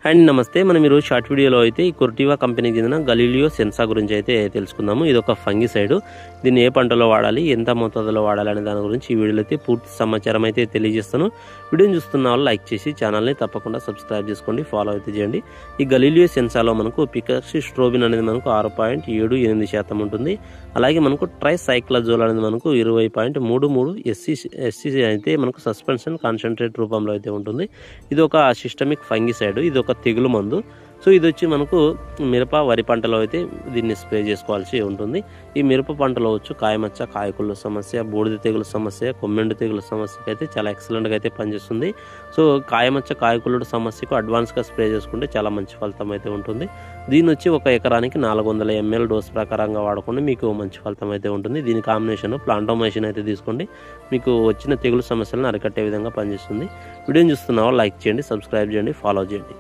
And నమస్తే, మనం ఈరోజు షార్ట్ వీడియోలో అయితే ఈ కొర్టివా కంపెనీకి చెందిన గలీలియో సెన్సా గురించి అయితే తెలుసుకుందాము. ఇది ఒక ఫంగిసైడ్. దీన్ని ఏ పంటలో వాడాలి, ఎంత మోతాదులో వాడాలి అనే దాని గురించి ఈ వీడియోలో అయితే పూర్తి సమాచారం అయితే తెలియజేస్తాను. వీడియోని చూస్తున్న వాళ్ళు లైక్ చేసి ఛానల్ని తప్పకుండా సబ్స్క్రైబ్ చేసుకోండి, ఫాలో అయితే చేయండి. ఈ గలీలియో సెన్సాలో మనకు పికాక్సిస్ట్రోబిన్ అనేది మనకు 6.78% ఉంటుంది. అలాగే మనకు ట్రైసైక్లజోల్ అనేది మనకు 20.33 SC అయితే మనకు సస్పెన్షన్ కాన్సన్ట్రేట్ రూపంలో అయితే ఉంటుంది. ఇది ఒక సిస్టమిక్ ఫంగిసైడ్, ఇది ఒక తెగులు మందు. సో ఇది వచ్చి మనకు మిరప వరి పంటలో అయితే దీన్ని స్ప్రే చేసుకోవాల్సి ఉంటుంది. ఈ మిరప పంటలో వచ్చు కాయమచ్చ, కాయకుళ్ళు సమస్య, బూడిద తెగులు సమస్య, కొమ్మెండు తెగులు సమస్యకి అయితే చాలా ఎక్సలెంట్గా అయితే పనిచేస్తుంది. సో కాయమచ్చ, కాయకుళ్ళు సమస్యకు అడ్వాన్స్గా స్ప్రే చేసుకుంటే చాలా మంచి ఫలితం అయితే ఉంటుంది. దీని వచ్చి ఒక ఎకరానికి 400 ml డోస్ ప్రకారంగా వాడుకోండి, మీకు మంచి ఫలితం అయితే ఉంటుంది. దీని కాంబినేషన్ ప్లాంటోమైసిన్ అయితే తీసుకోండి, మీకు వచ్చిన తెగులు సమస్యలను అరికట్టే విధంగా పనిచేస్తుంది. వీడియోని చూస్తున్నావా లైక్ చేయండి, సబ్స్క్రైబ్ చేయండి, ఫాలో చేయండి.